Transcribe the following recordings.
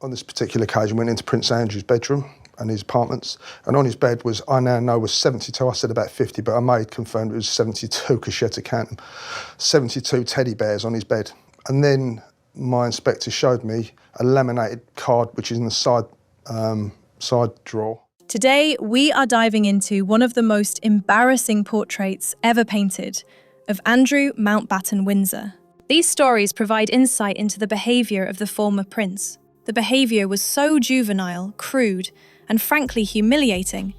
on this particular occasion, went into Prince Andrew's bedroom and his apartments, and on his bed was, I now know was 72, I said about 50, but I maid confirmed it was 72 because she had to count them, 72 teddy bears on his bed. And then my inspector showed me a laminated card which is in the side drawer. Today, we are diving into one of the most embarrassing portraits ever painted of Andrew Mountbatten-Windsor. These stories provide insight into the behaviour of the former prince. The behaviour was so juvenile, crude, and frankly humiliating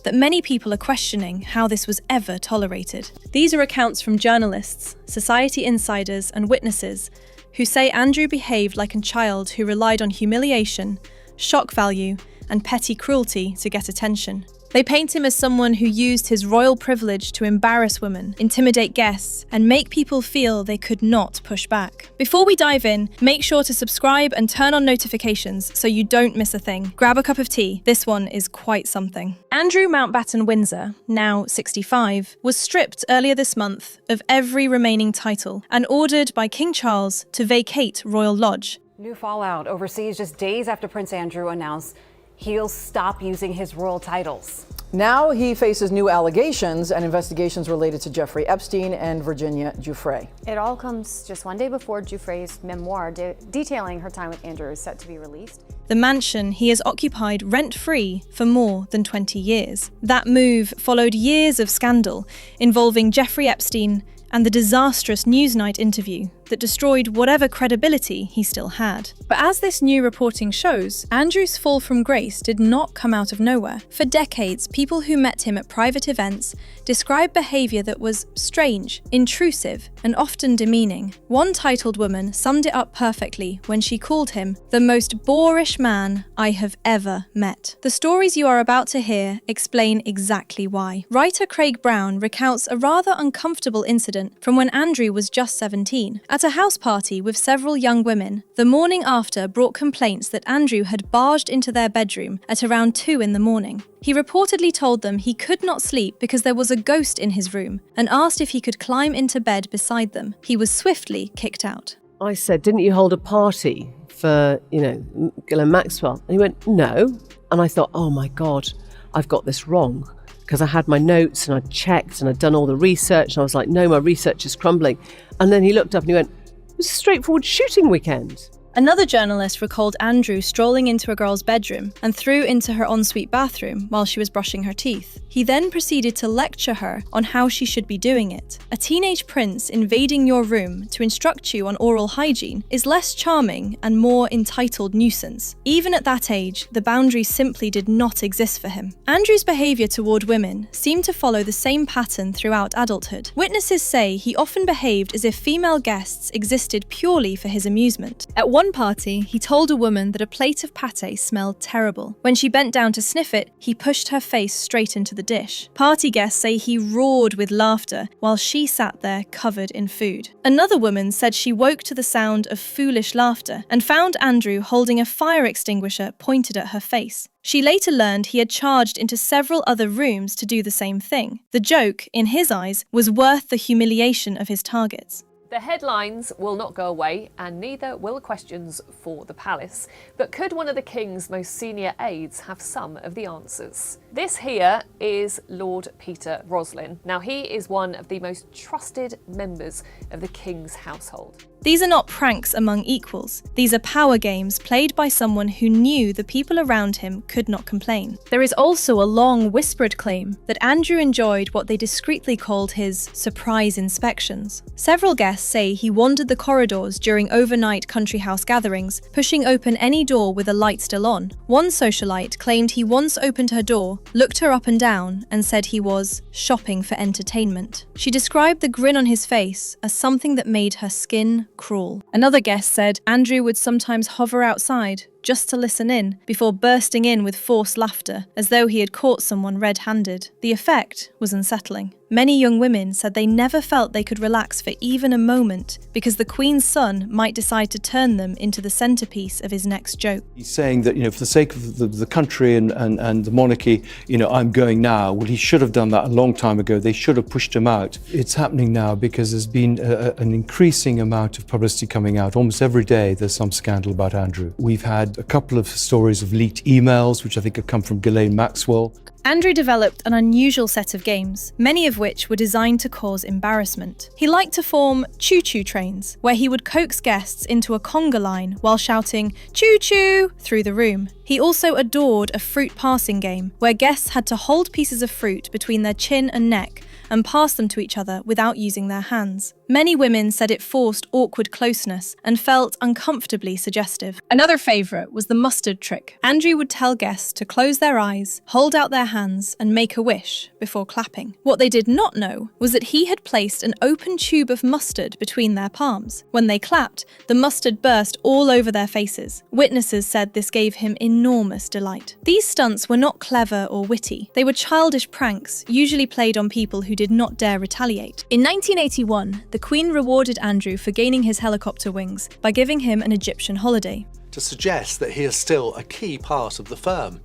that many people are questioning how this was ever tolerated. These are accounts from journalists, society insiders, and witnesses who say Andrew behaved like a child who relied on humiliation, shock value, and petty cruelty to get attention. They paint him as someone who used his royal privilege to embarrass women, intimidate guests, and make people feel they could not push back. Before we dive in, make sure to subscribe and turn on notifications so you don't miss a thing. Grab a cup of tea. This one is quite something. Andrew Mountbatten-Windsor, now 65, was stripped earlier this month of every remaining title and ordered by King Charles to vacate Royal Lodge. New fallout overseas just days after Prince Andrew announced he'll stop using his royal titles. Now he faces new allegations and investigations related to Jeffrey Epstein and Virginia Giuffre. It all comes just one day before Giuffre's memoir detailing her time with Andrew is set to be released. The mansion he has occupied rent-free for more than 20 years. That move followed years of scandal involving Jeffrey Epstein and the disastrous Newsnight interview that destroyed whatever credibility he still had. But as this new reporting shows, Andrew's fall from grace did not come out of nowhere. For decades, people who met him at private events described behaviour that was strange, intrusive, and often demeaning. One titled woman summed it up perfectly when she called him the most boorish man I have ever met. The stories you are about to hear explain exactly why. Writer Craig Brown recounts a rather uncomfortable incident from when Andrew was just 17. At a house party with several young women, the morning after brought complaints that Andrew had barged into their bedroom at around 2 in the morning. He reportedly told them he could not sleep because there was a ghost in his room and asked if he could climb into bed beside them. He was swiftly kicked out. I said, didn't you hold a party for, Ghislaine Maxwell? And he went, no. And I thought, oh my God, I've got this wrong. Because I had my notes and I'd checked and I'd done all the research. And I was like, no, my research is crumbling. And then he looked up and he went, it was a straightforward shooting weekend. Another journalist recalled Andrew strolling into a girl's bedroom and through into her ensuite bathroom while she was brushing her teeth. He then proceeded to lecture her on how she should be doing it. A teenage prince invading your room to instruct you on oral hygiene is less charming and more entitled nuisance. Even at that age, the boundaries simply did not exist for him. Andrew's behaviour toward women seemed to follow the same pattern throughout adulthood. Witnesses say he often behaved as if female guests existed purely for his amusement. At one party, he told a woman that a plate of pâté smelled terrible. When she bent down to sniff it, he pushed her face straight into the dish. Party guests say he roared with laughter while she sat there covered in food. Another woman said she woke to the sound of foolish laughter and found Andrew holding a fire extinguisher pointed at her face. She later learned he had charged into several other rooms to do the same thing. The joke, in his eyes, was worth the humiliation of his targets. The headlines will not go away, and neither will the questions for the palace. But could one of the King's most senior aides have some of the answers? This here is Lord Peter Roslin. Now, he is one of the most trusted members of the King's household. These are not pranks among equals. These are power games played by someone who knew the people around him could not complain. There is also a long whispered claim that Andrew enjoyed what they discreetly called his surprise inspections. Several guests say he wandered the corridors during overnight country house gatherings, pushing open any door with a light still on. One socialite claimed he once opened her door, looked her up and down, and said he was shopping for entertainment. She described the grin on his face as something that made her skin crawl. Another guest said Andrew would sometimes hover outside just to listen in before bursting in with forced laughter as though he had caught someone red-handed. The effect was unsettling. Many young women said they never felt they could relax for even a moment because the Queen's son might decide to turn them into the centrepiece of his next joke. He's saying that, for the sake of the country and the monarchy, I'm going now. Well, he should have done that a long time ago. They should have pushed him out. It's happening now because there's been an increasing amount of publicity coming out. Almost every day there's some scandal about Andrew. We've had had a couple of stories of leaked emails, which I think had come from Ghislaine Maxwell. Andrew developed an unusual set of games, many of which were designed to cause embarrassment. He liked to form choo-choo trains, where he would coax guests into a conga line while shouting choo-choo through the room. He also adored a fruit passing game, where guests had to hold pieces of fruit between their chin and neck and pass them to each other without using their hands. Many women said it forced awkward closeness and felt uncomfortably suggestive. Another favourite was the mustard trick. Andrew would tell guests to close their eyes, hold out their hands, and make a wish before clapping. What they did not know was that he had placed an open tube of mustard between their palms. When they clapped, the mustard burst all over their faces. Witnesses said this gave him enormous delight. These stunts were not clever or witty. They were childish pranks, usually played on people who did not dare retaliate. In 1981, the Queen rewarded Andrew for gaining his helicopter wings by giving him an Egyptian holiday. To suggest that he is still a key part of the firm,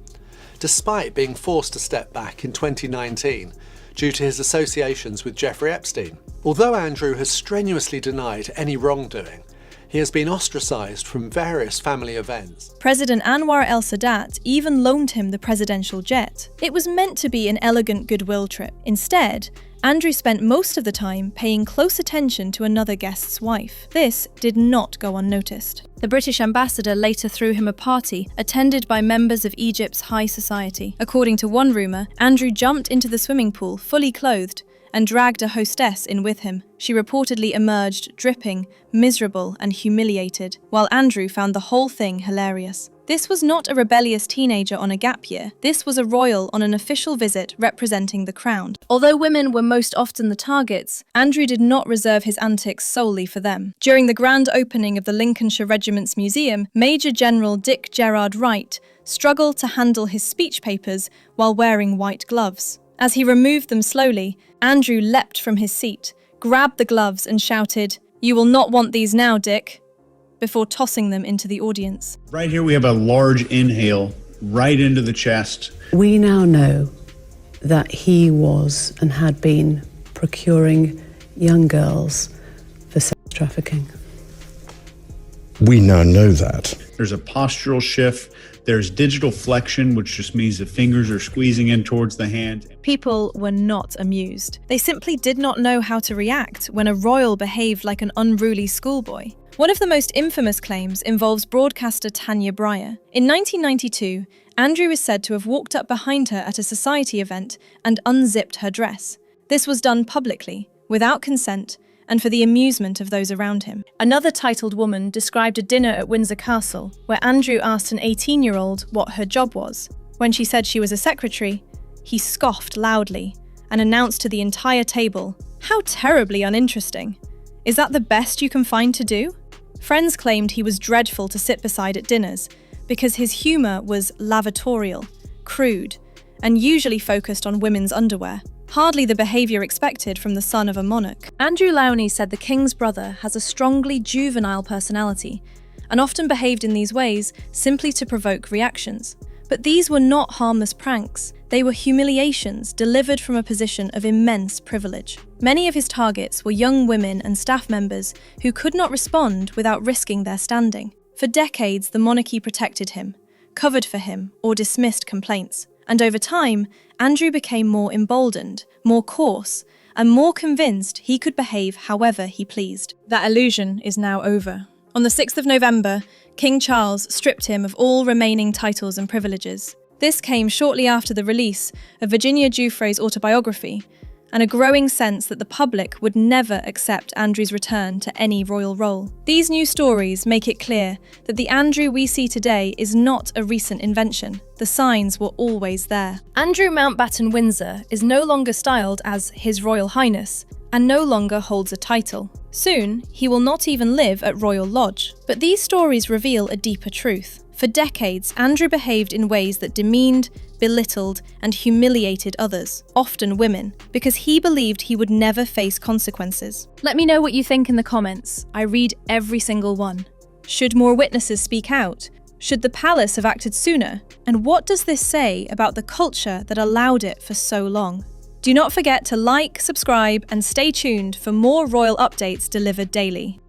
despite being forced to step back in 2019 due to his associations with Jeffrey Epstein. Although Andrew has strenuously denied any wrongdoing, he has been ostracised from various family events. President Anwar el-Sadat even loaned him the presidential jet. It was meant to be an elegant goodwill trip. Instead, Andrew spent most of the time paying close attention to another guest's wife. This did not go unnoticed. The British ambassador later threw him a party attended by members of Egypt's high society. According to one rumour, Andrew jumped into the swimming pool fully clothed and dragged a hostess in with him. She reportedly emerged dripping, miserable, and humiliated, while Andrew found the whole thing hilarious. This was not a rebellious teenager on a gap year. This was a royal on an official visit representing the crown. Although women were most often the targets, Andrew did not reserve his antics solely for them. During the grand opening of the Lincolnshire Regiment's Museum, Major General Dick Gerard Wright struggled to handle his speech papers while wearing white gloves. As he removed them slowly, Andrew leapt from his seat, grabbed the gloves and shouted, "You will not want these now, Dick," before tossing them into the audience. Right here we have a large inhale right into the chest. We now know that he was and had been procuring young girls for sex trafficking. We now know that. There's a postural shift. There's digital flexion, which just means the fingers are squeezing in towards the hand. People were not amused. They simply did not know how to react when a royal behaved like an unruly schoolboy. One of the most infamous claims involves broadcaster Tanya Breyer. In 1992, Andrew is said to have walked up behind her at a society event and unzipped her dress. This was done publicly, without consent, and for the amusement of those around him. Another titled woman described a dinner at Windsor Castle, where Andrew asked an 18-year-old what her job was. When she said she was a secretary, he scoffed loudly and announced to the entire table, "How terribly uninteresting. Is that the best you can find to do?" Friends claimed he was dreadful to sit beside at dinners because his humour was lavatorial, crude, and usually focused on women's underwear. Hardly the behaviour expected from the son of a monarch. Andrew Lownie said the king's brother has a strongly juvenile personality and often behaved in these ways simply to provoke reactions. But these were not harmless pranks. They were humiliations delivered from a position of immense privilege. Many of his targets were young women and staff members who could not respond without risking their standing. For decades, the monarchy protected him, covered for him, or dismissed complaints. And over time, Andrew became more emboldened, more coarse, and more convinced he could behave however he pleased. That illusion is now over. On the 6th of November, King Charles stripped him of all remaining titles and privileges. This came shortly after the release of Virginia Giuffre's autobiography, and a growing sense that the public would never accept Andrew's return to any royal role. These new stories make it clear that the Andrew we see today is not a recent invention. The signs were always there. Andrew Mountbatten-Windsor is no longer styled as His Royal Highness, and no longer holds a title. Soon, he will not even live at Royal Lodge. But these stories reveal a deeper truth. For decades, Andrew behaved in ways that demeaned, belittled, and humiliated others, often women, because he believed he would never face consequences. Let me know what you think in the comments. I read every single one. Should more witnesses speak out? Should the palace have acted sooner? And what does this say about the culture that allowed it for so long? Do not forget to like, subscribe, and stay tuned for more royal updates delivered daily.